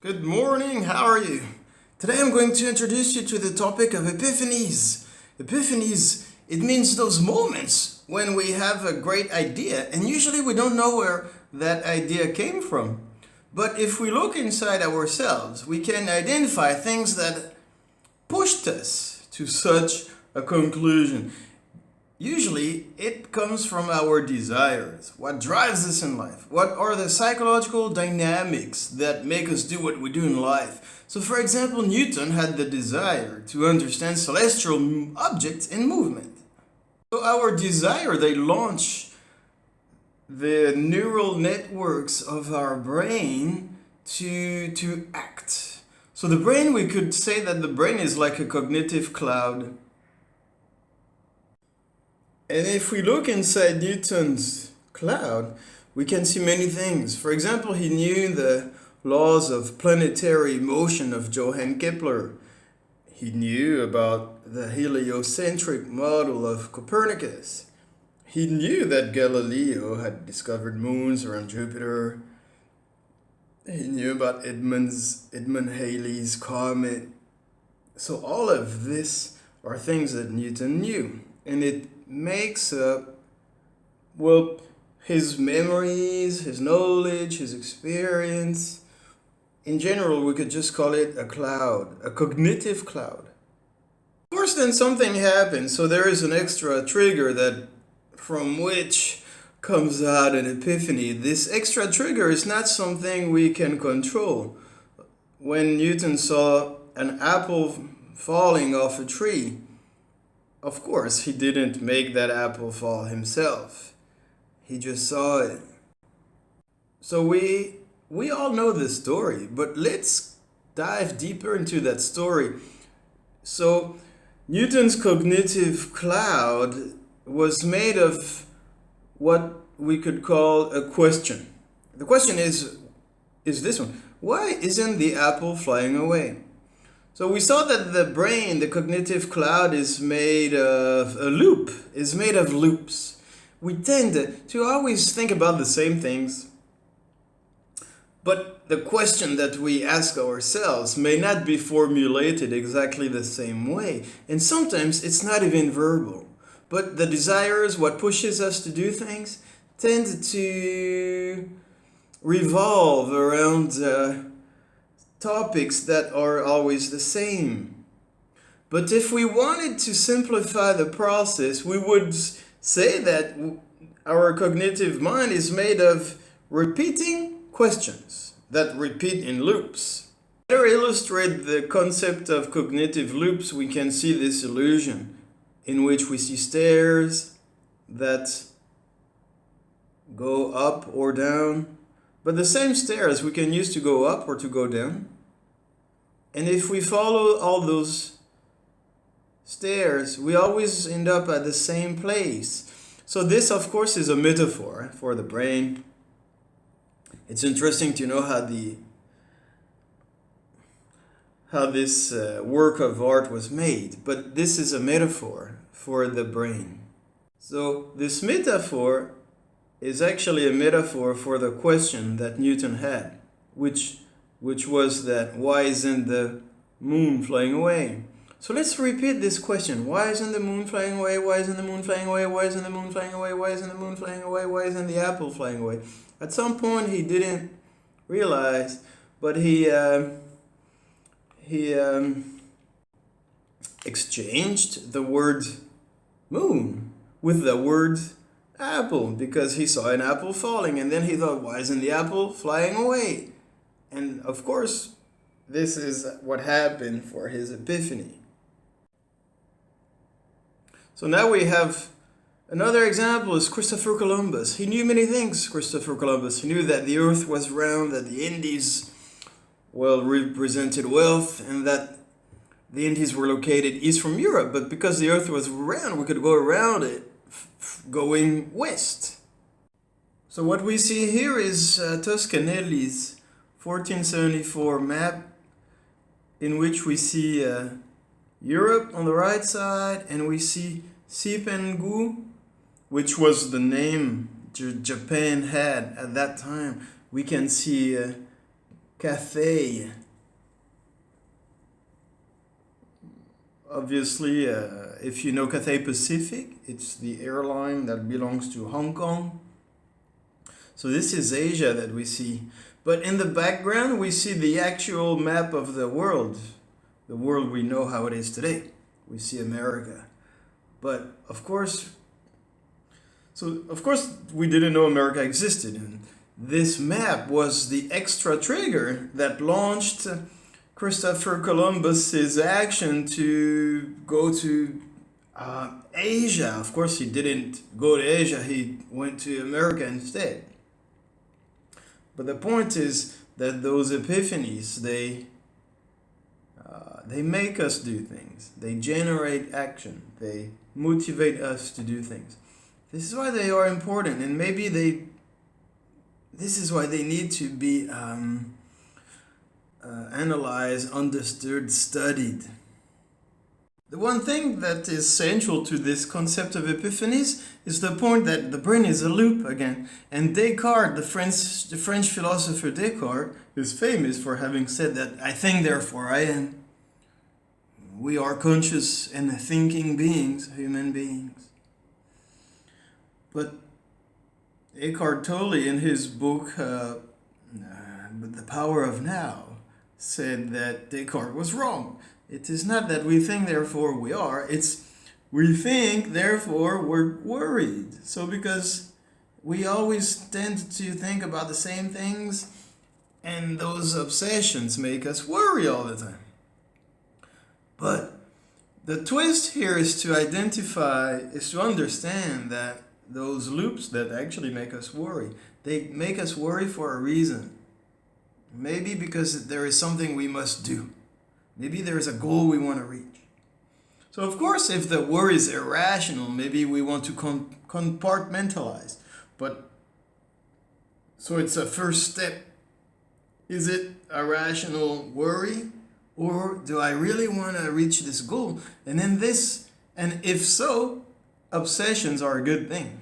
Good morning, how are you? Today I'm going to introduce you to the topic of epiphanies. Epiphanies, it means those moments when we have a great idea and usually we don't know where that idea came from. But if we look inside ourselves, we can identify things that pushed us to such a conclusion. Usually, it comes from our desires. What drives us in life? What are the psychological dynamics that make us do what we do in life? So, for example, Newton had the desire to understand celestial objects in movement. So, our desire, they launch the neural networks of our brain to act. So, the brain, we could say that the brain is like a cognitive cloud. And if we look inside Newton's cloud, we can see many things. For example, he knew the laws of planetary motion of Johann Kepler. He knew about the heliocentric model of Copernicus. He knew that Galileo had discovered moons around Jupiter. He knew about Edmund Halley's comet. So all of this are things that Newton knew. And it makes up, his memories, his knowledge, his experience. In general, we could just call it a cloud, a cognitive cloud. Of course, then something happens, so there is an extra trigger that from which comes out an epiphany. This extra trigger is not something we can control. When Newton saw an apple falling off a tree, of course, he didn't make that apple fall himself. He just saw it. So we all know this story, but let's dive deeper into that story. So Newton's cognitive cloud was made of what we could call a question. The question is this one: why isn't the apple flying away? So we saw that the brain, the cognitive cloud, is made of a loop, is made of loops. We tend to always think about the same things, but the question that we ask ourselves may not be formulated exactly the same way, and sometimes it's not even verbal. But the desires, what pushes us to do things, tend to revolve around topics that are always the same. But if we wanted to simplify the process, we would say that our cognitive mind is made of repeating questions that repeat in loops. To better illustrate the concept of cognitive loops, we can see this illusion in which we see stairs that go up or down. But the same stairs we can use to go up or to go down. And if we follow all those stairs, we always end up at the same place. So this, of course, is a metaphor for the brain. It's interesting to know how this work of art was made. But this is a metaphor for the brain. So this metaphor is actually a metaphor for the question that Newton had, which was that why isn't the moon flying away? So let's repeat this question. Why isn't the moon flying away? Why isn't the moon flying away? Why isn't the moon flying away? Why isn't the moon flying away? Why isn't the apple flying away? At some point he didn't realize, but he exchanged the word moon with the word apple, because he saw an apple falling, and then he thought, why isn't the apple flying away? And of course, this is what happened for his epiphany. So now we have another example is Christopher Columbus. He knew many things, Christopher Columbus. He knew that the earth was round, that the Indies, represented wealth, and that the Indies were located east from Europe. But because the earth was round, we could go around it going west. So what we see here is Toscanelli's 1474 map, in which we see Europe on the right side, and we see Sipengu, which was the name Japan had at that time. We can see Cathay. Obviously, if you know Cathay Pacific, it's the airline that belongs to Hong Kong. So this is Asia that we see. But in the background, we see the actual map of the world we know how it is today. We see America. But of course, we didn't know America existed. And this map was the extra trigger that launched Christopher Columbus's action to go to Asia. Of course, he didn't go to Asia, he went to America instead. But the point is that those epiphanies, they make us do things. They generate action. They motivate us to do things. This is why they are important, and maybe this is why they need to be analyzed, understood, studied. The one thing that is central to this concept of epiphanies is the point that the brain is a loop again. And Descartes, the French philosopher Descartes, is famous for having said that, "I think, therefore I am." We are conscious and thinking beings, human beings. But Eckhart Tolle, in his book, The Power of Now, said that Descartes was wrong. It is not that we think, therefore we are. It's we think, therefore we're worried. So because we always tend to think about the same things, and those obsessions make us worry all the time. But the twist here is to understand that those loops that actually make us worry, they make us worry for a reason. Maybe because there is something we must do. Maybe there is a goal we want to reach. So of course, if the worry is irrational, maybe we want to compartmentalize. But so it's a first step. Is it a rational worry? Or do I really want to reach this goal? And if so, obsessions are a good thing.